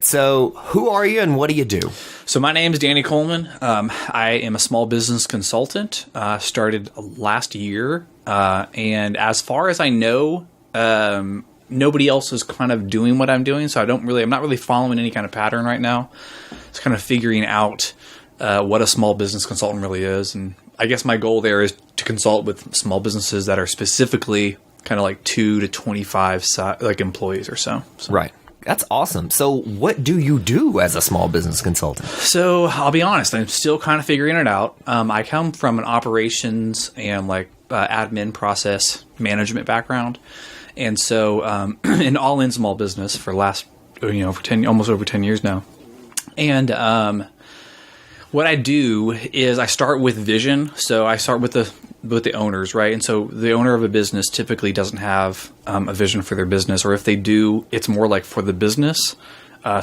So who are you and what do you do? So my name is Danny Coleman. I am a small business consultant. Started last year. And as far as I know, nobody else is kind of doing what I'm doing. So I'm not really following any kind of pattern right now. It's kind of figuring out what a small business consultant really is. And I guess my goal there is to consult with small businesses that are specifically kind of like 2 to 25 employees or so. Right. That's awesome. So what do you do as a small business consultant? So I'll be honest, I'm still kind of figuring it out. I come from an operations and admin process management background. And so and all in small business for the last, almost over 10 years now. And what I do is I start with vision. So I start with the owners, right? And so the owner of a business typically doesn't have a vision for their business, or if they do, it's more like for the business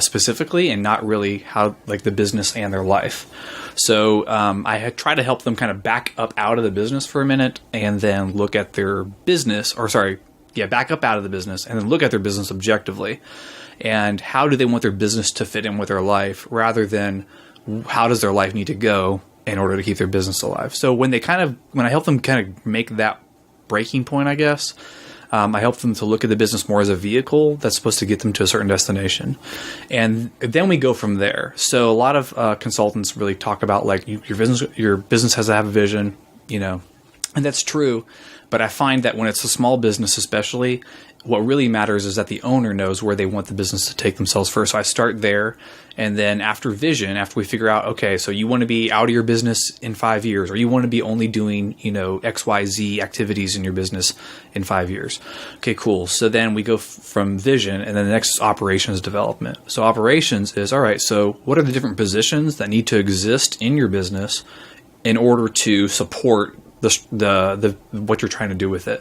specifically, and not really how like the business and their life. So I try to help them kind of back up out of the business for a minute, and then look at their business, back up out of the business, and then look at their business objectively, and how do they want their business to fit in with their life, rather than how does their life need to go in order to keep their business alive. So when I help them kind of make that breaking point, I guess, I help them to look at the business more as a vehicle that's supposed to get them to a certain destination. And then we go from there. So a lot of consultants really talk about like your business has to have a vision, and that's true. But I find that when it's a small business especially, what really matters is that the owner knows where they want the business to take themselves first. So I start there. And then after vision, after we figure out, okay, so you want to be out of your business in 5 years, or you want to be only doing, XYZ activities in your business in 5 years. Okay, cool. So then we go from vision, and then the next is operations development. So operations is, all right, so what are the different positions that need to exist in your business in order to support the what you're trying to do with it.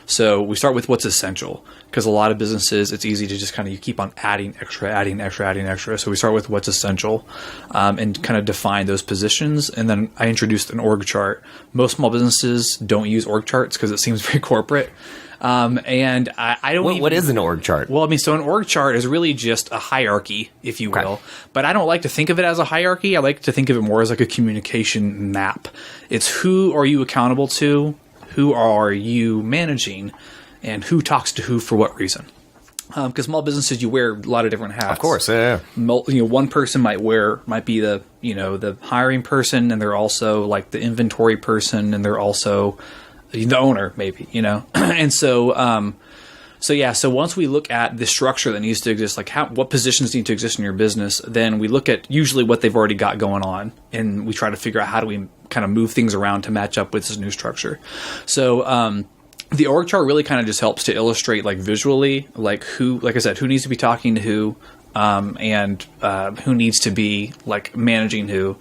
So we start with what's essential, because a lot of businesses, it's easy to just you keep on adding extra. So we start with what's essential, and kind of define those positions. And then I introduced an org chart. Most small businesses don't use org charts because it seems very corporate. And I don't. What is an org chart? Well, so an org chart is really just a hierarchy, if you will. But I don't like to think of it as a hierarchy. I like to think of it more as like a communication map. It's who are you accountable to, who are you managing, and who talks to who for what reason. Because small businesses, you wear a lot of different hats. Of course, yeah. One person might be the hiring person, and they're also like the inventory person, and they're also the owner, maybe, and so once we look at the structure that needs to exist, like what positions need to exist in your business, then we look at usually what they've already got going on, and we try to figure out how do we kind of move things around to match up with this new structure. So the org chart really kind of just helps to illustrate like visually, like I said, who needs to be talking to who, and who needs to be like managing who.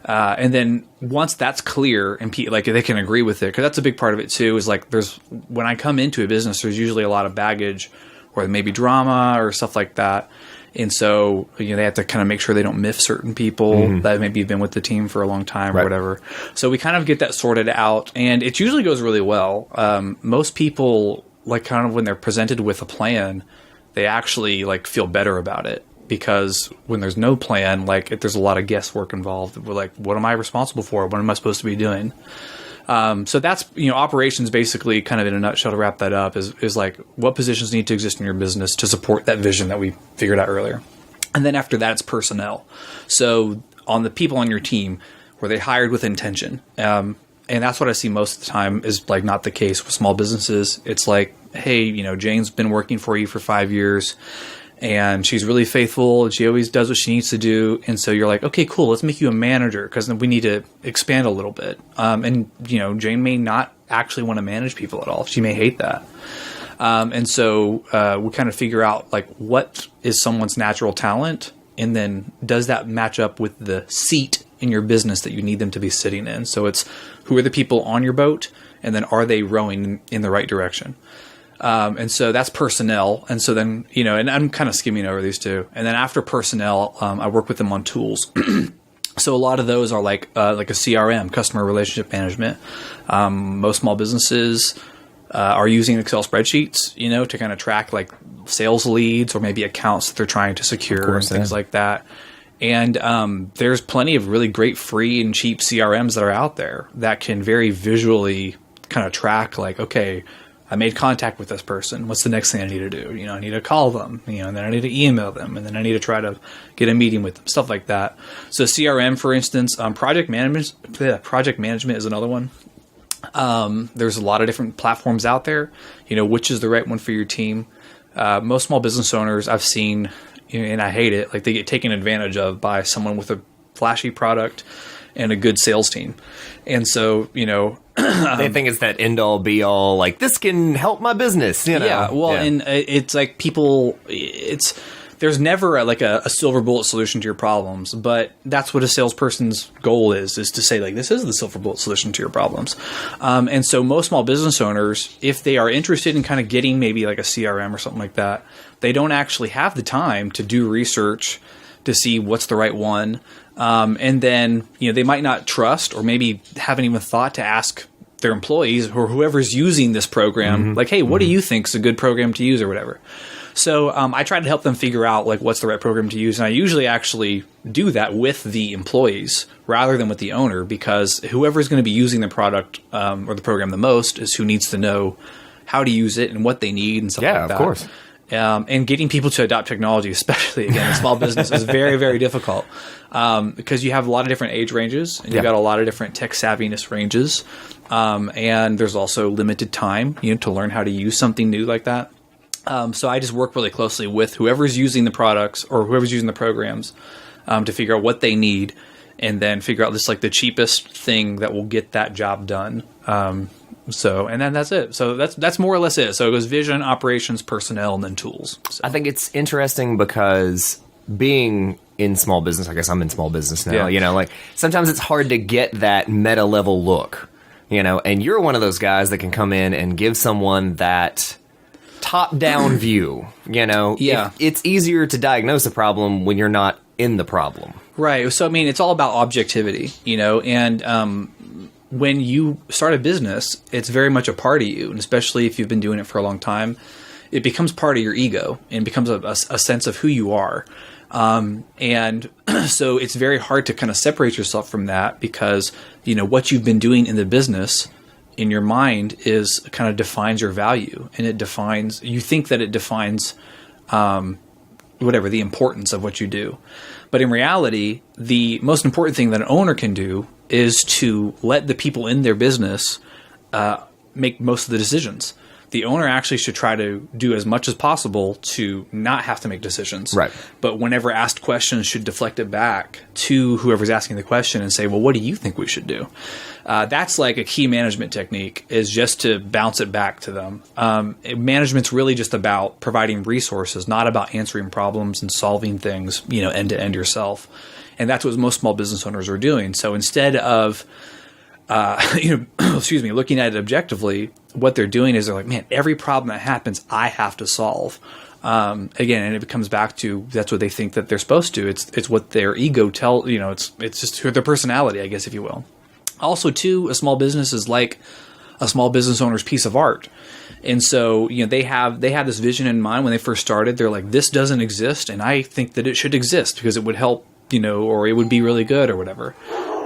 And then once that's clear and they can agree with it, because that's a big part of it too, is like when I come into a business, there's usually a lot of baggage or maybe drama or stuff like that. And so, they have to kind of make sure they don't miss certain people that maybe have been with the team for a long time or whatever. So we kind of get that sorted out, and it usually goes really well. Most people, kind of when they're presented with a plan, they actually feel better about it. Because when there's no plan, there's a lot of guesswork involved. We're like, what am I responsible for? What am I supposed to be doing? So that's, operations basically, kind of in a nutshell, to wrap that up, is like what positions need to exist in your business to support that vision that we figured out earlier. And then after that, it's personnel. So on the people on your team, were they hired with intention? And that's what I see most of the time is not the case with small businesses. It's like, hey, Jaynes been working for you for 5 years. And she's really faithful, and she always does what she needs to do. And so you're like, okay, cool, let's make you a manager, because then we need to expand a little bit. And Jane may not actually want to manage people at all. She may hate that. And so we kind of figure out what is someone's natural talent, and then does that match up with the seat in your business that you need them to be sitting in? So it's who are the people on your boat, and then are they rowing in the right direction? And so that's personnel. And so then, and I'm kind of skimming over these two. And then after personnel, I work with them on tools. So a lot of those are like a CRM, customer relationship management. Most small businesses are using Excel spreadsheets, to kind of track like sales leads or maybe accounts that they're trying to secure and things like that. And there's plenty of really great free and cheap CRMs that are out there that can very visually kind of track like, okay, I made contact with this person. What's the next thing I need to do? I need to call them, and then I need to email them, and then I need to try to get a meeting with them, stuff like that. So CRM, for instance, project management is another one. There's a lot of different platforms out there, which is the right one for your team. Most small business owners I've seen, and I hate it, like they get taken advantage of by someone with a flashy product and a good sales team. And so, they think it's that end all be all, like this can help my business, Yeah, well, and it's like there's never a silver bullet solution to your problems, but that's what a salesperson's goal is to say like, this is the silver bullet solution to your problems. And so most small business owners, if they are interested in kind of getting maybe like a CRM or something like that, they don't actually have the time to do research to see what's the right one. And then, they might not trust or maybe haven't even thought to ask their employees or whoever's using this program, like, hey, what do you think is a good program to use or whatever? So I try to help them figure out like what's the right program to use. And I usually actually do that with the employees rather than with the owner, because whoever's going to be using the product or the program the most is who needs to know how to use it and what they need and stuff like that. Yeah, of course. And getting people to adopt technology, especially again in small business, is very, very difficult because you have a lot of different age ranges and you've got a lot of different tech savviness ranges, and there's also limited time, to learn how to use something new like that. So I just work really closely with whoever's using the products or whoever's using the programs to figure out what they need, and then figure out just like the cheapest thing that will get that job done. And then that's it. So that's more or less it. So it goes vision, operations, personnel, and then tools. So. I think it's interesting because being in small business, I guess I'm in small business now, like sometimes it's hard to get that meta level look, and you're one of those guys that can come in and give someone that top down view, Yeah. It's easier to diagnose a problem when you're not in the problem. Right. So, I mean, it's all about objectivity, and, when you start a business, it's very much a part of you, and especially if you've been doing it for a long time, it becomes part of your ego and becomes a sense of who you are. And so it's very hard to kind of separate yourself from that because, what you've been doing in the business in your mind is kind of defines your value, and you think that it defines, the importance of what you do. But in reality, the most important thing that an owner can do is to let the people in their business make most of the decisions. The owner actually should try to do as much as possible to not have to make decisions. Right. But whenever asked questions, should deflect it back to whoever's asking the question and say, well, what do you think we should do? That's like a key management technique, is just to bounce it back to them. Management's really just about providing resources, not about answering problems and solving things, end to end yourself. And that's what most small business owners are doing. So instead of, looking at it objectively, what they're doing is they're like, man, every problem that happens, I have to solve. Again, and it comes back to that's what they think that they're supposed to. It's what their ego tells. It's just their personality, I guess, if you will. Also, too, a small business is like a small business owner's piece of art. And so, they have this vision in mind when they first started. They're like, this doesn't exist, and I think that it should exist because it would help, or it would be really good or whatever.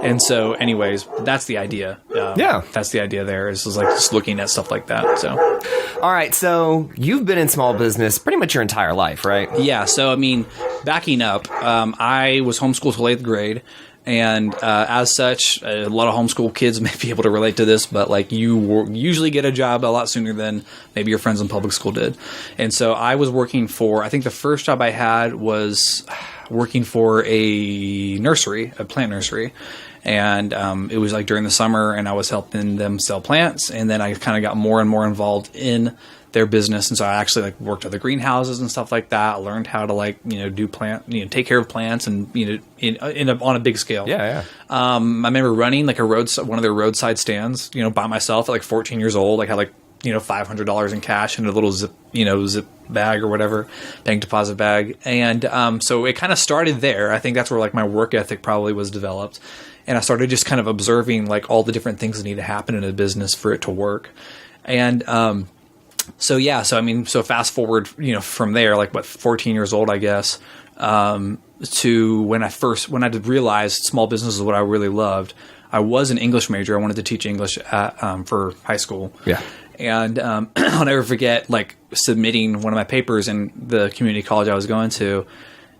And so, anyways, that's the idea. That's the idea there, is like just looking at stuff like that. So, all right. So you've been in small business pretty much your entire life, right? Yeah. So, I mean, backing up, I was homeschooled till 8th grade. And as such, a lot of homeschool kids may be able to relate to this, but like you usually get a job a lot sooner than maybe your friends in public school did. And so I was working I think the first job I had was working for a plant nursery. And it was like during the summer, and I was helping them sell plants. And then I kind of got more and more involved in their business. And so I actually like worked at the greenhouses and stuff like that. I learned how to do take care of plants and, on a big scale. Yeah. I remember running like one of their roadside stands, by myself at like 14 years old. I had like, $500 in cash in a little zip bag or whatever, bank deposit bag. And so it kind of started there. I think that's where like my work ethic probably was developed. And I started just kind of observing like all the different things that need to happen in a business for it to work. And so I mean, so fast forward, from there, like 14 years old, I guess, to when I did realize small business is what I really loved. I was an English major. I wanted to teach English for high school. Yeah. And I'll never forget submitting one of my papers in the community college I was going to,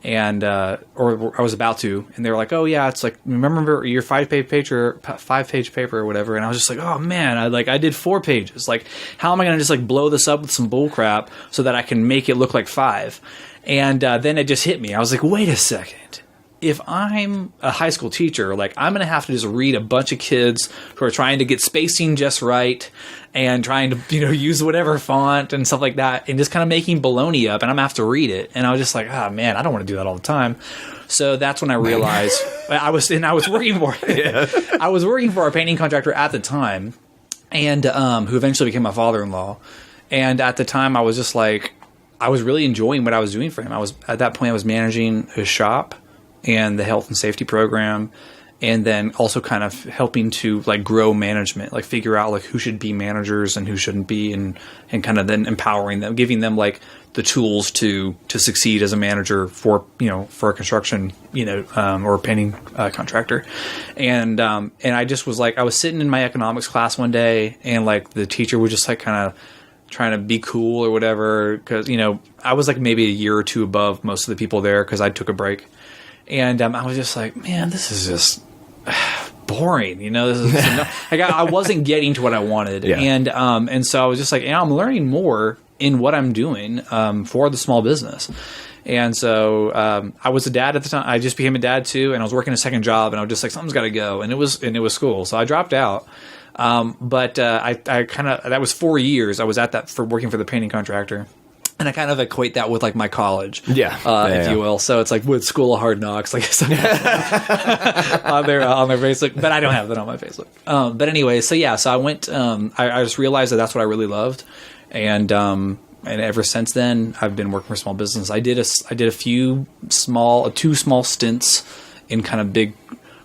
and or I was about to, and they were like, "Oh yeah, it's like, remember your 5-page paper or whatever." And I was just like, "Oh man, I did 4 pages. Like, how am I going to just blow this up with some bull crap so that I can make it look like 5?" And then it just hit me. I was like, "Wait a second. If I'm a high school teacher, I'm going to have to just read a bunch of kids who are trying to get spacing just right and trying to, use whatever font and stuff like that, and just kind of making baloney up, and I'm going to have to read it." And I was just like, "Oh man, I don't want to do that all the time." So that's when I realized I was working for I was working for a painting contractor at the time, and who eventually became my father-in-law. And at the time, I was just I was really enjoying what I was doing for him. At that point I was managing his shop and the health and safety program, and then also kind of helping to grow management, figure out who should be managers and who shouldn't be, and kind of then empowering them, giving them the tools to succeed as a manager for a construction or a painting contractor. And I just was I was sitting in my economics class one day, and the teacher was just kind of trying to be cool or whatever, because I was maybe a year or two above most of the people there because I took a break. And I was just like, man, this is just boring. This is I wasn't getting to what I wanted. Yeah. And so I was just I'm learning more in what I'm doing for the small business. And so I was a dad at the time. I just became a dad too, and I was working a second job, and I was just something's got to go. And it was school, so I dropped out. But I kind of, that was 4 years I was at that for working for the painting contractor. And I kind of equate that with my college, if you will. So it's with School of Hard Knocks, on their Facebook, but I don't have that on my Facebook. But anyway, so I went. I just realized that that's what I really loved, and ever since then, I've been working for small business. I did a few two small stints in kind of big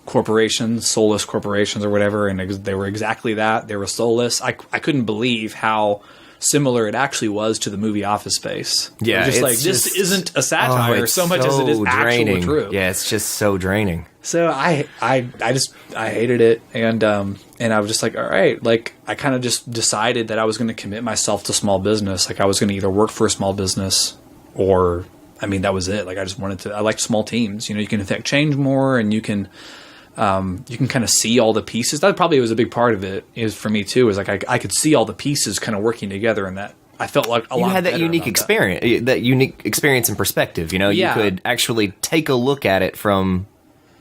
corporations, soulless corporations or whatever, and they were exactly that. They were soulless. I couldn't believe how similar it actually was to the movie Office Space. Yeah, this isn't a satire so much as it is actually true. Yeah, it's just so draining. So I hated it, and I was just all right. I kind of just decided that I was going to commit myself to small business. I was going to either work for a small business or, that was it. I just wanted to. I liked small teams. You can affect change more, and you can kind of see all the pieces. That probably was a big part of it is for me too, is I could see all the pieces kind of working together, and that I felt like a lot. You had that unique experience, that unique experience and perspective. You could actually take a look at it from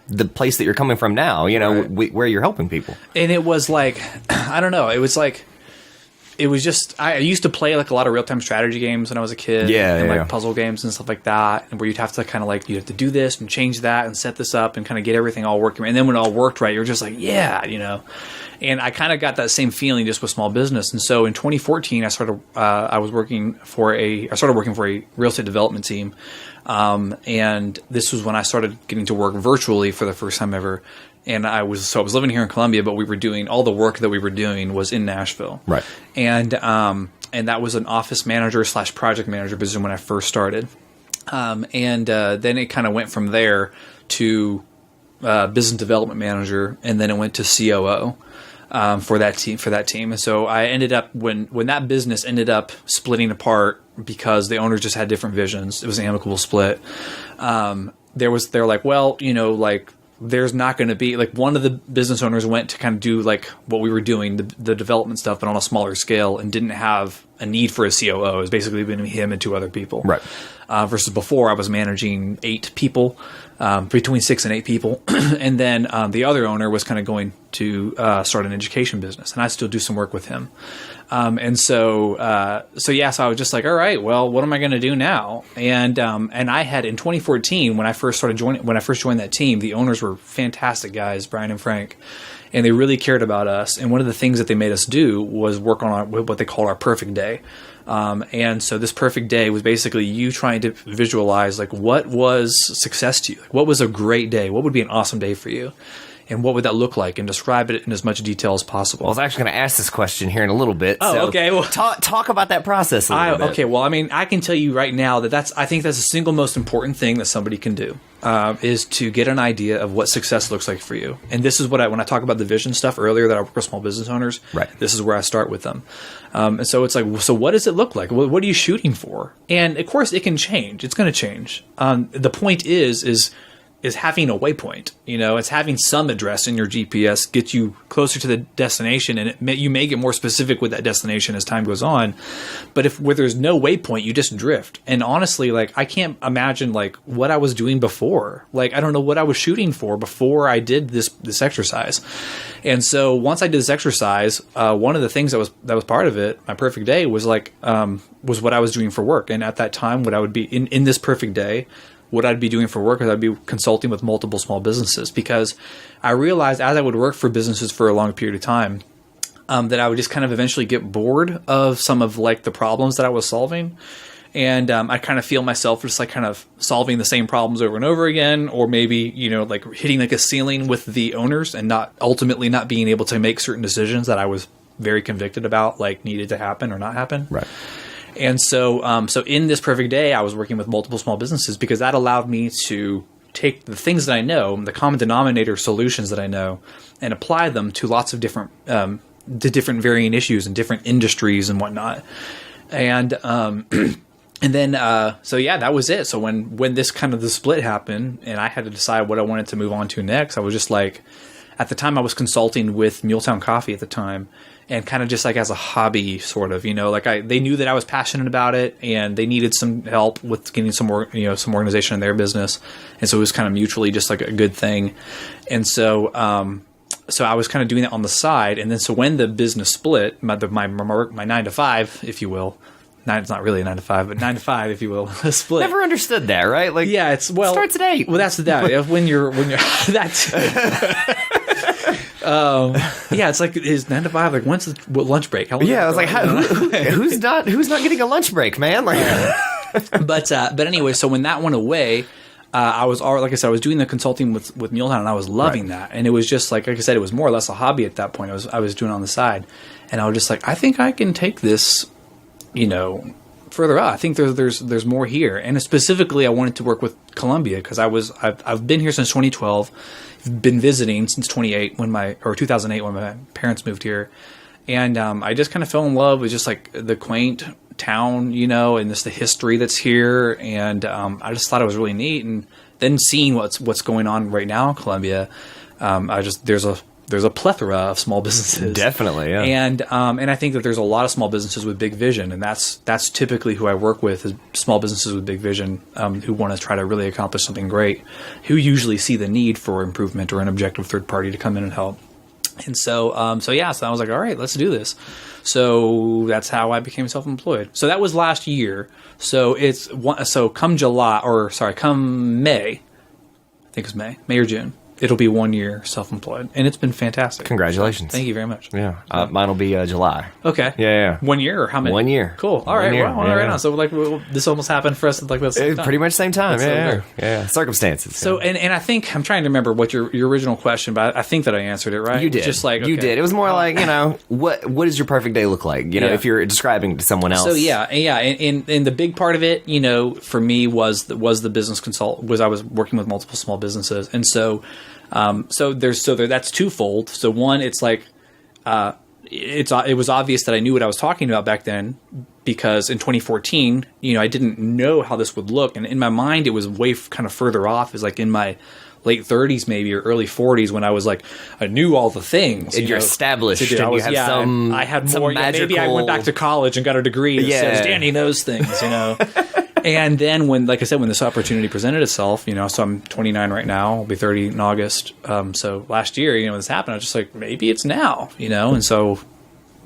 the place that you're coming from now, right. Where you're helping people. And it was I don't know, it was just, I used to play a lot of real-time strategy games when I was a kid. And puzzle games and stuff like that, and where you'd have to kind of you have to do this and change that and set this up and kind of get everything all working. And then when it all worked right, you're just And I kind of got that same feeling just with small business. And so in 2014, I started working for a real estate development team. And this was when I started getting to work virtually for the first time ever. And I was living here in Columbia, but we were doing all the work that we were doing was in Nashville. Right. And that was an office manager / project manager position when I first started. And then it kind of went from there to business development manager, and then it went to COO for that team. And so I ended up when that business ended up splitting apart because the owners just had different visions. It was an amicable split. They're like, well, there's not going to be one of the business owners went to kind of do what we were doing, the development stuff, but on a smaller scale, and didn't have a need for a COO. It was basically been him and 2 other people. Right. Versus before I was managing 8 people, between 6 and 8 people. And then the other owner was kind of going to start an education business, and I still do some work with him. So I was just all right, well, what am I going to do now? And I had in 2014 when I first joined that team, the owners were fantastic guys, Brian and Frank, and they really cared about us. And one of the things that they made us do was work on what they called our perfect day. And so this perfect day was basically you trying to visualize what was success to you, what was a great day, what would be an awesome day for you. and what would that look like, and describe it in as much detail as possible. Well, I was actually going to ask this question here in a little bit. Oh, so okay. Well, talk about that process a little bit. Okay, well, I mean, I can tell you right now that I think that's the single most important thing that somebody can do, is to get an idea of what success looks like for you. And this is when I talk about the vision stuff earlier that I work with small business owners, right. This is where I start with them. And so it's like, so what does it look like? What are you shooting for? And of course it can change. It's going to change. The point is having a waypoint. It's having some address in your GPS gets you closer to the destination, and you may get more specific with that destination as time goes on. But where there's no waypoint, you just drift. And honestly, I can't imagine what I was doing before. I don't know what I was shooting for before I did this exercise. And so once I did this exercise, one of the things that was part of it, my perfect day, was was what I was doing for work. And at that time, what I would be in this perfect day, what I'd be doing for work is I'd be consulting with multiple small businesses, because I realized as I would work for businesses for a long period of time, that I would just kind of eventually get bored of some of the problems that I was solving. And I kind of feel myself just kind of solving the same problems over and over again, or maybe, hitting a ceiling with the owners and ultimately not being able to make certain decisions that I was very convicted about, needed to happen or not happen. Right. And so in this perfect day, I was working with multiple small businesses, because that allowed me to take the things that I know, the common denominator solutions that I know, and apply them to lots of different varying issues and different industries and whatnot. And and then that was it. So when this kind of the split happened, and I had to decide what I wanted to move on to next, I was just at the time I was consulting with Muletown Coffee at the time. And kind of just as a hobby, sort of, they knew that I was passionate about it, and they needed some help with getting some more, some organization in their business, and so it was kind of mutually just a good thing. And so I was kind of doing that on the side, and then so when the business split, my 9 to 5, if you will. It's not really a 9 to 5, but 9 to 5, if you will, split. Never understood that, right? Yeah, it's starts at 8. Well, that's that. when you're that's. It's is 9 to 5. When's the lunch break? I was who's not getting a lunch break, man? But anyway, so when that went away, I was already, like I said, I was doing the consulting with Muletown, and I was loving that. And it was just like I said, it was more or less a hobby at that point. I was doing it on the side, and I was just I think I can take this, further out. I think there's more here. And specifically, I wanted to work with Columbia, because I've been here since 2012. I've been visiting since 2008 when my parents moved here, and I just kind of fell in love with just the quaint town, and just the history that's here, and I just thought it was really neat. And then seeing what's going on right now in Columbia, there's a plethora of small businesses. Definitely, yeah. And I think that there's a lot of small businesses with big vision, and that's typically who I work with, is small businesses with big vision, who want to try to really accomplish something great, who usually see the need for improvement or an objective third party to come in and help. And so I was like, all right, let's do this. So that's how I became self-employed. So that was last year. So come May, I think it's May or June. It'll be 1 year self-employed, and it's been fantastic. Congratulations. Thank you very much. Yeah. Mine will be July. Okay. Yeah. 1 year, or how many? 1 year. Cool. All right. Right on. So this almost happened for us at the same time. Pretty much same time. Yeah. Circumstances. So, and I think, I'm trying to remember what your original question, but I think that I answered it right. You did. You did. It was more what does your perfect day look like? If you're describing to someone else. So and the big part of it, for me was the business I was working with multiple small businesses, and so that's twofold. So one, it's it was obvious that I knew what I was talking about back then, because in 2014, I didn't know how this would look, and in my mind, it was way kind of further off. It was in my late 30s, maybe, or early 40s, when I was I knew all the things. And you're established. I had more. Maybe I went back to college and got a degree that says Danny knows things. And then when this opportunity presented itself, so I'm 29 right now, I'll be 30 in August. So last year, when this happened, I was just maybe it's now, and so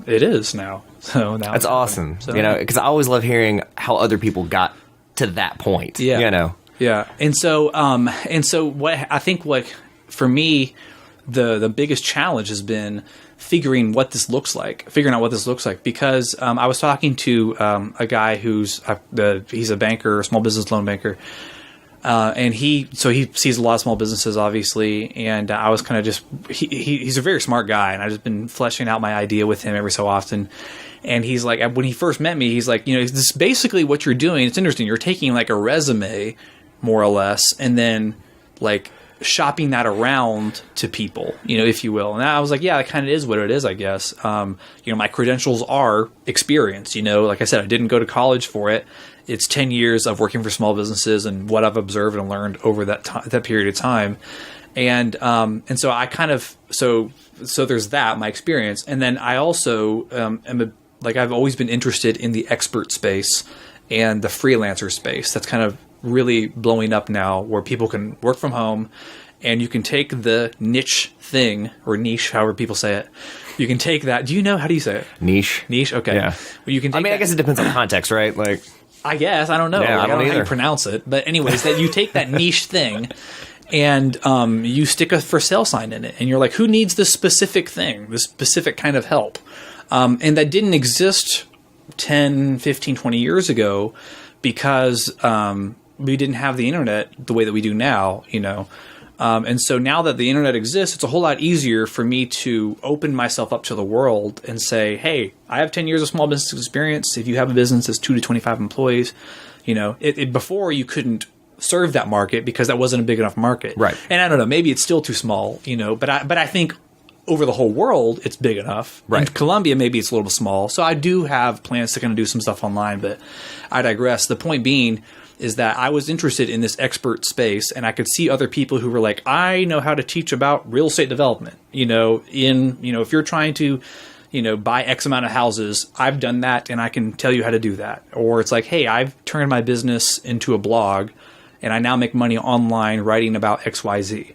it is now. So now that's awesome. So, because I always love hearing how other people got to that point. Yeah. Yeah. And so what for me, the biggest challenge has been figuring out what this looks like, because I was talking to a guy he's a banker, a small business loan banker, And he sees a lot of small businesses, obviously. And I was kind of just, he's a very smart guy. And I've just been fleshing out my idea with him every so often. And he's like, when he first met me, he's like, this is basically what you're doing. It's interesting. You're taking like a resume, more or less, and then like shopping that around to people, if you will. And I was like, yeah, that kind of is what it is, I guess. My credentials are experience, like I said, I didn't go to college for it. It's 10 years of working for small businesses and what I've observed and learned over that period of time. And so I kind of, so there's that, my experience. And then I also I've always been interested in the expert space and the freelancer space. That's kind of really blowing up now, where people can work from home and you can take the niche thing, or niche, however people say it. You can take that. Do you know, how do you say it? Niche. Niche. Okay. Yeah. Well, you can take I guess it depends on context, right? Like, I guess, I don't know. Yeah, I don't know how either. you pronounce it. But anyways, that you take that niche thing and you stick a for sale sign in it. And you're like, who needs this specific thing, this specific kind of help? And that didn't exist 10, 15, 20 years ago because we didn't have the internet the way that we do now, And so now that the internet exists, it's a whole lot easier for me to open myself up to the world and say, hey, I have 10 years of small business experience. If you have a business that's 2 to 25 employees, before you couldn't serve that market because that wasn't a big enough market. Right. And I don't know, maybe it's still too small, but I think over the whole world, it's big enough. Right. In Colombia, maybe it's a little small. So I do have plans to kind of do some stuff online, but I digress. The point being is that I was interested in this expert space, and I could see other people who were like, I know how to teach about real estate development. If you're trying to, buy X amount of houses, I've done that, and I can tell you how to do that. Or it's like, hey, I've turned my business into a blog, and I now make money online writing about X, Y, Z.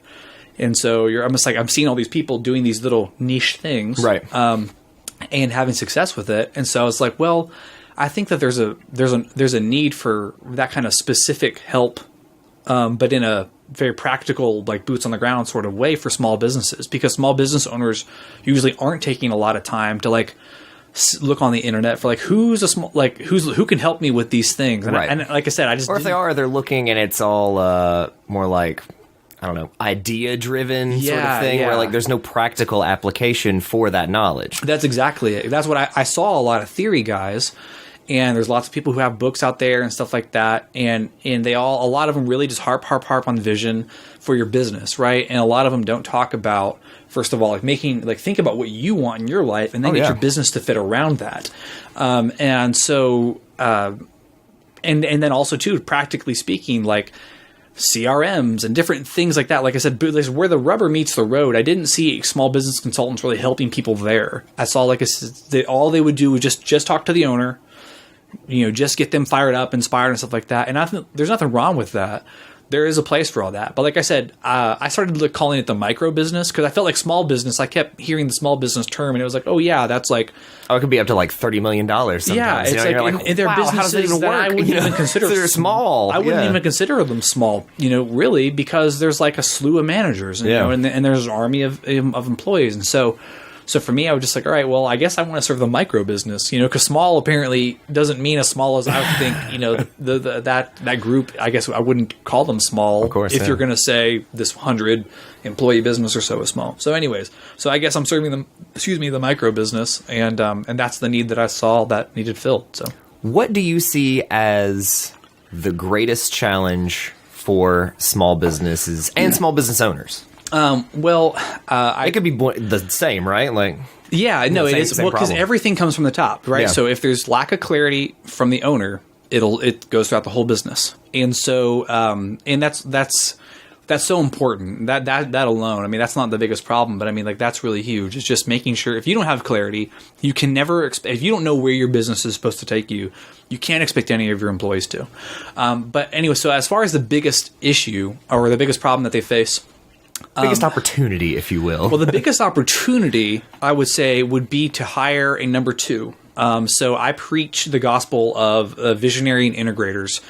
And so I'm just like, I'm seeing all these people doing these little niche things, right, and having success with it. And so I was like, well, I think that there's a need for that kind of specific help, but in a very practical, like boots on the ground sort of way for small businesses, because small business owners usually aren't taking a lot of time to like look on the internet for like who can help me with these things. And, right. and like I said, or if they are, they're looking and it's all more like, I don't know, idea-driven sort of thing, where like there's no practical application for that knowledge. That's exactly it. That's what I saw a lot of theory guys, and there's lots of people who have books out there and stuff like that, and a lot of them really just harp on vision for your business, right? And a lot of them don't talk about, first of all, think about what you want in your life, and then get your business to fit around that. And so, and then also too, practically speaking, like CRMs and different things like that. Like I said, where the rubber meets the road. I didn't see small business consultants really helping people there. I saw, like I said, all they would do was just talk to the owner, just get them fired up, inspired, and stuff like that. And I think there's nothing wrong with that. There is a place for all that. But like I said, I started calling it the micro business because I felt like small business. I kept hearing the small business term, and it was like, oh yeah, that's like, it could be up to like $30 million sometimes. Yeah, it's and they're businesses how does that even work? I wouldn't even consider they're small. I wouldn't even consider them small, really, because there's like a slew of managers, and there's an army of employees, and so for me, I was just like, all right, well, I guess I want to serve the micro business, because small apparently doesn't mean as small as I would think, that group. I guess I wouldn't call them small, of course, if you're going to say this 100 employee business or so is small. So anyways, I guess I'm serving them, the micro business, and that's the need that I saw that needed filled. So what do you see as the greatest challenge for small businesses and small business owners? It could be the same, right? Like, yeah, no, it is. Well, because everything comes from the top, right? Yeah. So if there's lack of clarity from the owner, it goes throughout the whole business, and so and that's so important. That alone, I mean, that's not the biggest problem, but I mean, like, that's really huge. It's just making sure if you don't have clarity, you can never if you don't know where your business is supposed to take you, you can't expect any of your employees to. But anyway, so as far as the biggest issue or the biggest problem that they face. Biggest opportunity, if you will. Well, the biggest opportunity, I would say, would be to hire a number two. So I preach the gospel of visionary and integrators.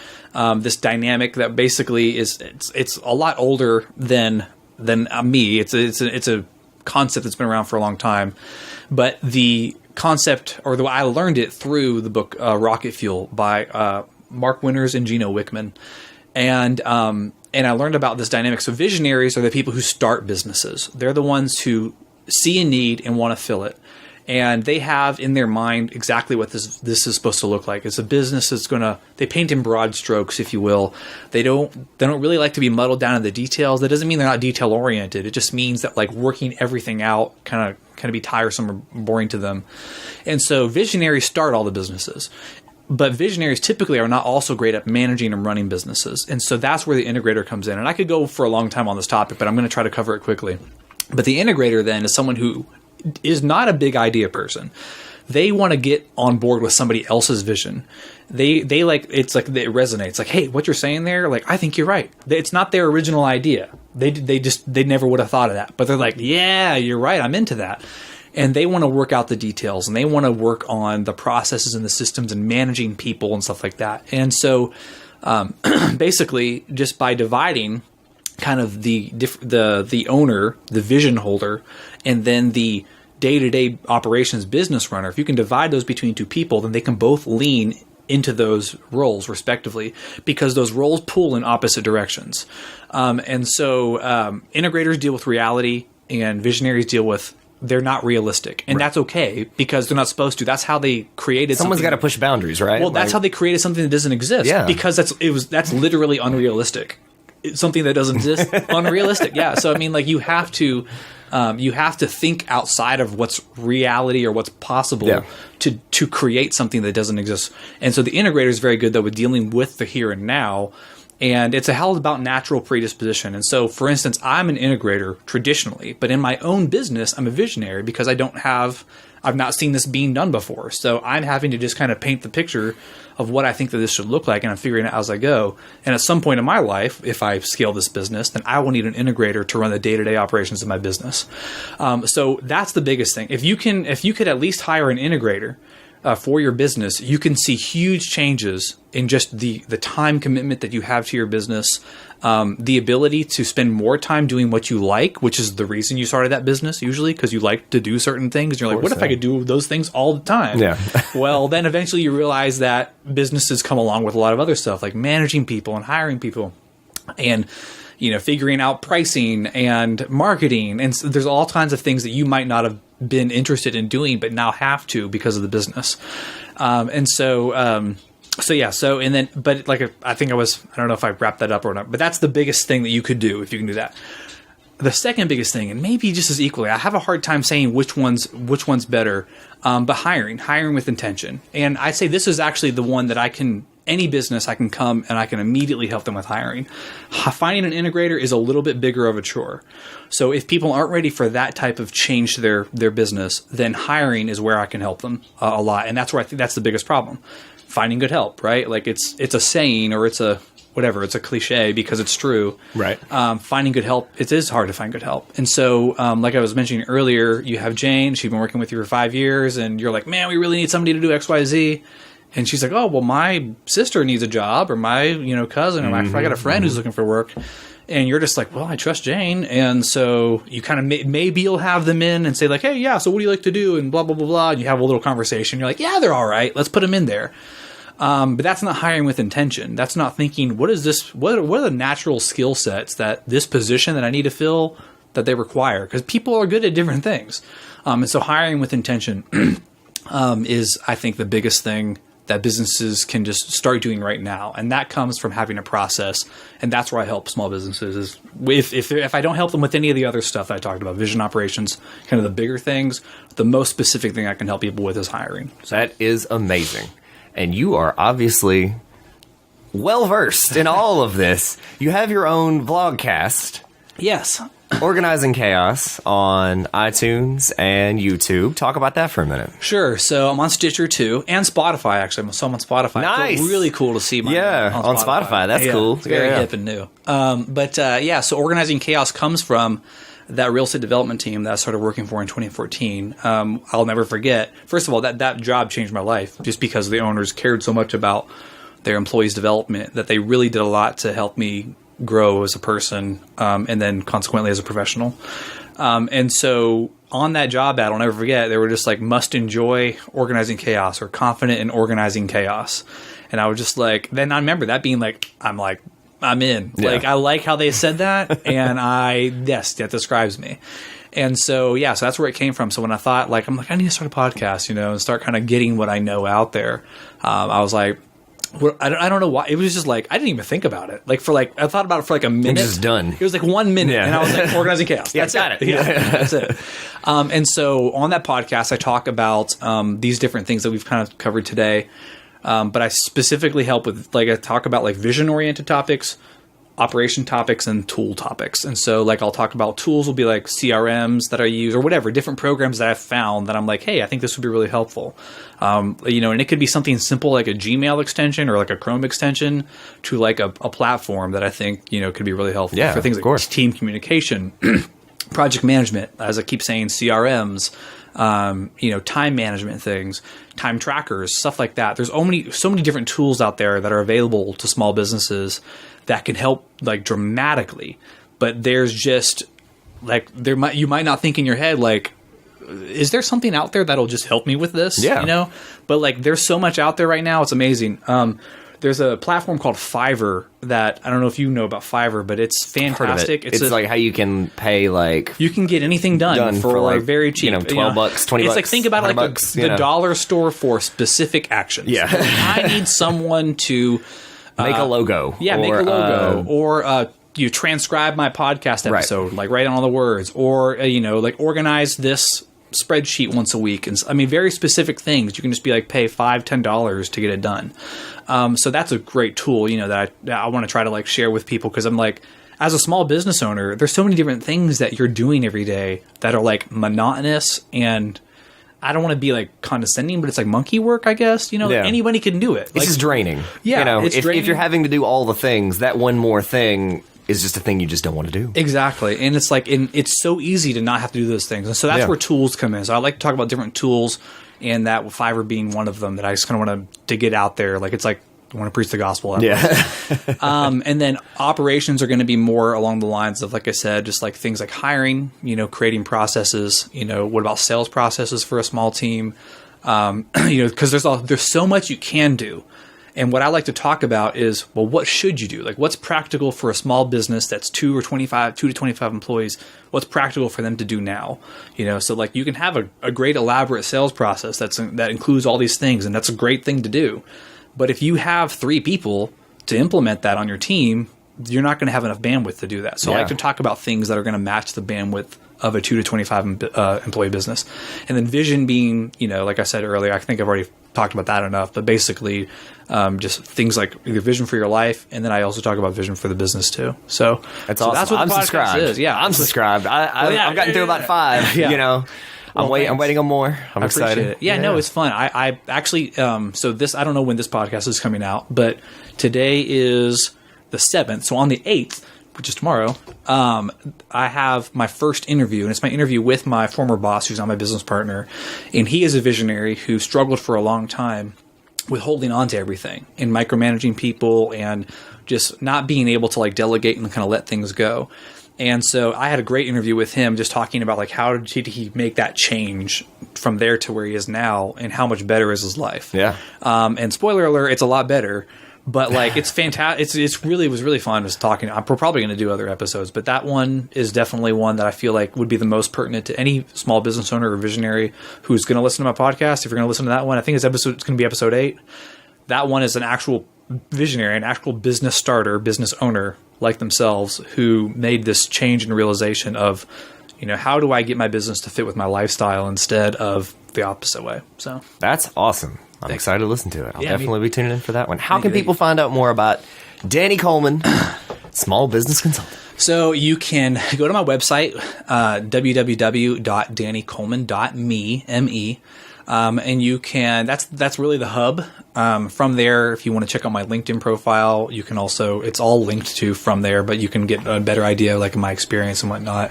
This dynamic that basically it's a lot older than me. It's a concept that's been around for a long time, but the concept, or the way I learned it through the book Rocket Fuel by Mark Winters and Gino Wickman. And I learned about this dynamic. So visionaries are the people who start businesses. They're the ones who see a need and want to fill it. And they have in their mind exactly what this is supposed to look like. It's a business that's they paint in broad strokes, if you will. They don't really like to be muddled down in the details. That doesn't mean they're not detail oriented. It just means that like working everything out kind of be tiresome or boring to them. And so visionaries start all the businesses. But visionaries typically are not also great at managing and running businesses. And so that's where the integrator comes in. And I could go for a long time on this topic, but I'm going to try to cover it quickly. But the integrator then is someone who is not a big idea person. They want to get on board with somebody else's vision. They like, it's like it resonates. Like, hey, what you're saying there, like, I think you're right. It's not their original idea. They never would have thought of that. But they're like, yeah, you're right. I'm into that. And they want to work out the details, and they want to work on the processes and the systems and managing people and stuff like that. And so basically, just by dividing kind of the owner, the vision holder, and then the day-to-day operations business runner, if you can divide those between two people, then they can both lean into those roles respectively, because those roles pull in opposite directions. And so integrators deal with reality, and visionaries deal with they're not realistic, and that's okay because they're not supposed to. That's how they created. Someone's got to push boundaries, right? Well, that's how they created something that doesn't exist. Yeah. Because that's literally unrealistic. It's something that doesn't exist, unrealistic. Yeah. So I mean, like you have to think outside of what's reality or what's possible to create something that doesn't exist. And so the integrator is very good though with dealing with the here and now. And it's a hell about natural predisposition. And so, for instance, I'm an integrator traditionally, but in my own business, I'm a visionary because I've not seen this being done before. So I'm having to just kind of paint the picture of what I think that this should look like, and I'm figuring it out as I go. And at some point in my life, if I scale this business, then I will need an integrator to run the day-to-day operations of my business. So that's the biggest thing. If you could at least hire an integrator for your business, you can see huge changes in just the time commitment that you have to your business, the ability to spend more time doing what you like, which is the reason you started that business usually, because you like to do certain things. You're like, what if I could do those things all the time? Yeah. Well, then eventually you realize that businesses come along with a lot of other stuff like managing people and hiring people and figuring out pricing and marketing. And so there's all kinds of things that you might not have been interested in doing, but now have to because of the business. But I don't know if I wrapped that up or not, but that's the biggest thing that you could do if you can do that. The second biggest thing, and maybe just as equally, I have a hard time saying which one's better, but hiring with intention. And I'd say this is actually the one that any business I can come and I can immediately help them with hiring. Finding an integrator is a little bit bigger of a chore. So if people aren't ready for that type of change to their business, then hiring is where I can help them a lot. And that's where I think that's the biggest problem. Finding good help, right? Like it's a saying or it's a cliche because it's true. Right. Finding good help, it is hard to find good help. And so, like I was mentioning earlier, you have Jaynes, she's been working with you for 5 years, and you're like, man, we really need somebody to do X, Y, Z. And she's like, oh, well, my sister needs a job, or my cousin, or I got a friend who's looking for work. And you're just like, well, I trust Jane. And so you kind of maybe you'll have them in and say like, hey, yeah, so what do you like to do? And blah, blah, blah, blah. And you have a little conversation. You're like, yeah, they're all right. Let's put them in there. But that's not hiring with intention. That's not thinking, what are the natural skill sets that this position that I need to fill that they require? Because people are good at different things. And so hiring with intention is, I think, the biggest thing that businesses can just start doing right now. And that comes from having a process. And that's where I help small businesses is if I don't help them with any of the other stuff that I talked about, vision operations, kind of the bigger things, the most specific thing I can help people with is hiring. That is amazing. And you are obviously well-versed in all of this. You have your own vlogcast. Yes. Organizing Chaos on iTunes and YouTube. Talk about that for a minute. Sure. So I'm on Stitcher too, and Spotify actually. I'm on Spotify. Nice. It's really cool to see my on Spotify. That's cool. It's very hip and new. So Organizing Chaos comes from that real estate development team that I started working for in 2014. I'll never forget. First of all, that job changed my life just because the owners cared so much about their employees' development that they really did a lot to help me grow as a person, and then consequently as a professional. And so on that job ad, I'll never forget, they were just like, must enjoy organizing chaos or confident in organizing chaos. And I was just like, then I remember that being like, I'm like I'm in. Yeah. Like, I like how they said that, and yes, that describes me. And so, yeah, so that's where it came from. So when I thought, like, I'm like, I need to start a podcast, and start kind of getting what I know out there, I was like, well, I don't know why. It was just like, I didn't even think about it. Like, I thought about it for like a minute. It's just done. It was like 1 minute, and I was like, organizing chaos. Yeah, That's got it. it. Yeah, that's it. And so on that podcast, I talk about these different things that we've kind of covered today. But I specifically help with, like, I talk about like vision-oriented topics, operation topics, and tool topics. And so, like, I'll talk about tools will be like CRMs that I use or whatever, different programs that I've found that I'm like, hey, I think this would be really helpful. And it could be something simple like a Gmail extension or like a Chrome extension to like a platform that I think, could be really helpful for things like team communication, project management, as I keep saying, CRMs, time management things, time trackers, stuff like that. There's so many different tools out there that are available to small businesses that can help like dramatically. But there's just like, you might not think in your head, like, is there something out there that'll just help me with this? Yeah. But like, there's so much out there right now. It's amazing. There's a platform called Fiverr that I don't know if you know about Fiverr, but it's fantastic. It's like how you can pay like you can get anything done for like very cheap. $12, $20. It's like, think about it like the dollar store for specific actions. Yeah. Like, I need someone to make a logo. Yeah, make a logo or you transcribe my podcast episode, like write on all the words, or like organize this spreadsheet once a week. And I mean, very specific things. You can just be like, pay $5, $10 to get it done. So that's a great tool, that I want to try to like share with people, because I'm like, as a small business owner, there's so many different things that you're doing every day that are like monotonous, and I don't want to be like condescending, but it's like monkey work, I guess. Anybody can do it. This is draining. Yeah, if you're having to do all the things, that one more thing is just a thing you just don't want to do. Exactly. And it's like, it's so easy to not have to do those things. And so that's where tools come in. So I like to talk about different tools, and that Fiverr being one of them that I just kind of want to get out there. Like, it's like, I want to preach the gospel. And then operations are going to be more along the lines of, like I said, just like things like hiring, creating processes, what about sales processes for a small team? Because there's so much you can do. And what I like to talk about is, well, what should you do? Like, what's practical for a small business that's 2 to 25 employees? What's practical for them to do now? So like, you can have a great elaborate sales process that includes all these things, and that's a great thing to do. But if you have 3 people to implement that on your team, you're not going to have enough bandwidth to do that. So I like to talk about things that are going to match the bandwidth of a 2 to 25 employee business. And then vision being, like I said earlier, I think I've already talked about that enough, but basically just things like your vision for your life. And then I also talk about vision for the business too. So that's awesome. That's what I'm the podcast subscribed. is. Yeah, I'm subscribed. I've gotten through about 5, I'm waiting on more. I'm excited. Yeah, no, it's fun. I actually, so this, I don't know when this podcast is coming out, but today is the 7th. So on the 8th, which is tomorrow, I have my first interview, and it's my interview with my former boss, who's not my business partner. And he is a visionary who struggled for a long time with holding on to everything and micromanaging people and just not being able to like delegate and kind of let things go. And so I had a great interview with him, just talking about like, how did he make that change from there to where he is now, and how much better is his life? Yeah. And spoiler alert, it's a lot better. But like, it's fantastic. It was really fun just talking. I'm probably going to do other episodes, but that one is definitely one that I feel like would be the most pertinent to any small business owner or visionary who's going to listen to my podcast. If you're going to listen to that one, I think it's going to be episode 8. That one is an actual visionary, an actual business starter, business owner like themselves, who made this change and realization of, how do I get my business to fit with my lifestyle instead of the opposite way? So that's awesome. I'm excited to listen to it. I'll definitely be tuning in for that one. How can people find out more about Danny Coleman, small business consultant? So you can go to my website, www.dannycoleman.me, M-E. And you can, that's really the hub. From there, if you want to check out my LinkedIn profile, you can also, it's all linked to from there, but you can get a better idea like my experience and whatnot.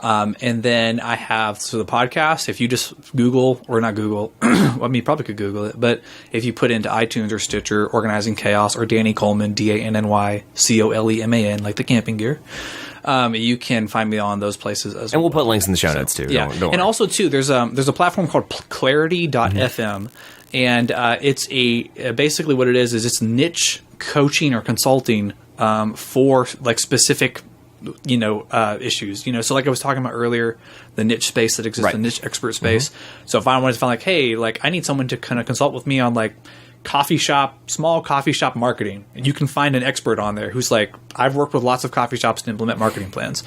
And then I have, the podcast, if you just Google, or not Google, I mean, you probably could Google it, but if you put into iTunes or Stitcher, Organizing Chaos, or Danny Coleman, DANNYCOLEMAN, like the camping gear, you can find me on those places as well. And we'll put links in the show notes too. Yeah. Don't and also too, there's a platform called clarity.fm, and it's basically what it is it's niche coaching or consulting for like specific, issues. So like I was talking about earlier, the niche space that exists, Right. the niche expert space. So if I wanted to find like, hey, like I need someone to kind of consult with me on like small coffee shop marketing, and you can find an expert on there who's like, I've worked with lots of coffee shops to implement marketing plans,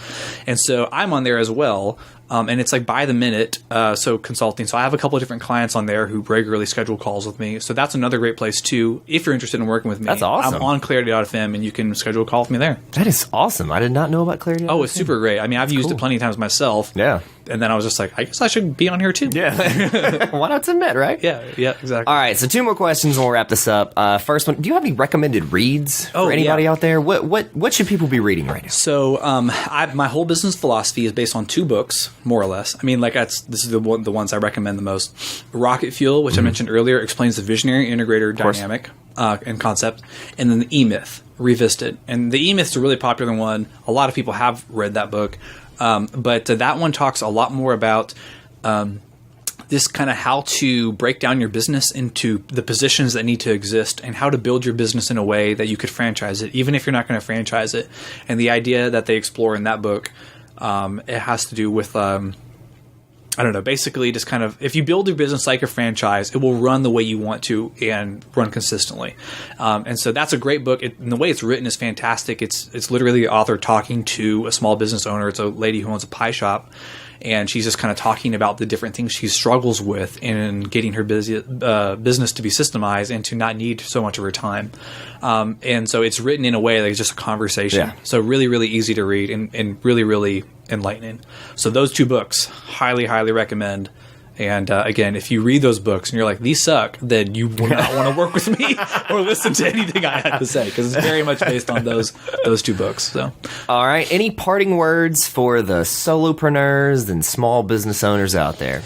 and so I'm on there as well. And it's like by the minute, so consulting. So I have a couple of different clients on there who regularly schedule calls with me. So that's another great place too. If you're interested in working with me, That's awesome. I'm on Clarity.fm, and you can schedule a call with me there. That is awesome. I did not know about Clarity. Oh, it's super great. I mean, I've used it plenty of times myself. Yeah. And then I was just like, I guess I should be on here too. Yeah. Why not submit, right? Yeah, exactly. All right, so 2 more questions and we'll wrap this up. First one, do you have any recommended reads for anybody out there? What should people be reading right now? So, my whole business philosophy is based on 2 books, more or less. I mean, this is the ones I recommend the most. Rocket Fuel, which I mentioned earlier, explains the visionary integrator dynamic and concept, and then the E-Myth, Revisited. And the E-Myth is a really popular one. A lot of people have read that book, but that one talks a lot more about this kind of how to break down your business into the positions that need to exist and how to build your business in a way that you could franchise it, even if you're not going to franchise it. And the idea that they explore in that book, it has to do with, basically just kind of, if you build your business like a franchise, it will run the way you want to and run consistently. And so that's a great book. And the way it's written is fantastic. It's literally the author talking to a small business owner. It's a lady who owns a pie shop. And she's just kind of talking about the different things she struggles with in getting her business to be systemized and to not need so much of her time. And so it's written in a way that it's just a conversation. Yeah. So really, really easy to read and really, really enlightening. So those 2 books, highly, highly recommend. And again, if you read those books and you're like, these suck, then you will not want to work with me or listen to anything I have to say, because it's very much based on those 2 books. So, all right, any parting words for the solopreneurs and small business owners out there?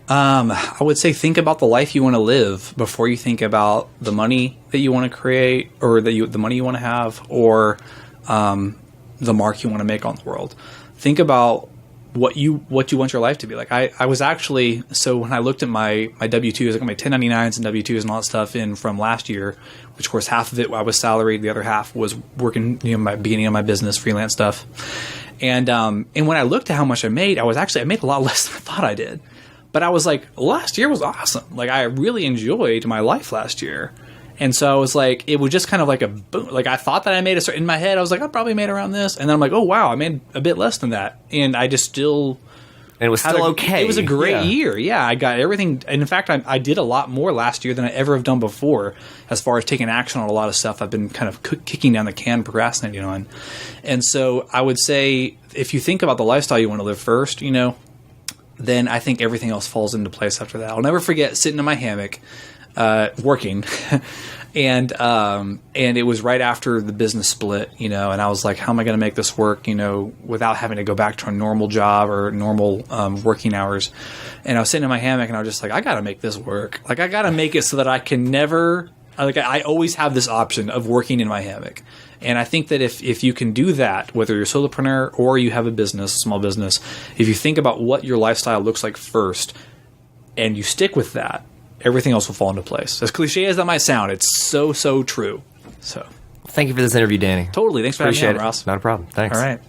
I would say think about the life you want to live before you think about the money that you want to create, or the money you want to have, or the mark you want to make on the world. Think about what you want your life to be like. I was actually, so when I looked at my W-2s, I got my 1099s and W-2s and all that stuff in from last year, which of course half of it I was salaried, the other half was working, my beginning of my business, freelance stuff. And when I looked at how much I made, I made a lot less than I thought I did. But I was like, last year was awesome. Like I really enjoyed my life last year. And so I was like, it was just kind of like a boom. Like I thought that I made in my head, I was like, I probably made around this. And then I'm like, oh, wow, I made a bit less than that. And I just still... And it was still okay. It was a great year. Yeah, I got everything. And in fact, I did a lot more last year than I ever have done before as far as taking action on a lot of stuff I've been kind of kicking down the can, procrastinating on. And so I would say, if you think about the lifestyle you want to live first, then I think everything else falls into place after that. I'll never forget sitting in my hammock working. And it was right after the business split, and I was like, how am I going to make this work, without having to go back to a normal job or normal working hours? And I was sitting in my hammock and I was just like, I got to make this work. Like, I got to make it so that I can never, I always have this option of working in my hammock. And I think that if you can do that, whether you're a solopreneur or you have a business, small business, if you think about what your lifestyle looks like first and you stick with that, everything else will fall into place. As cliche as that might sound, it's so, so true. So, thank you for this interview, Danny. Totally. Thanks for having me on, Ross. Not a problem. Thanks. All right.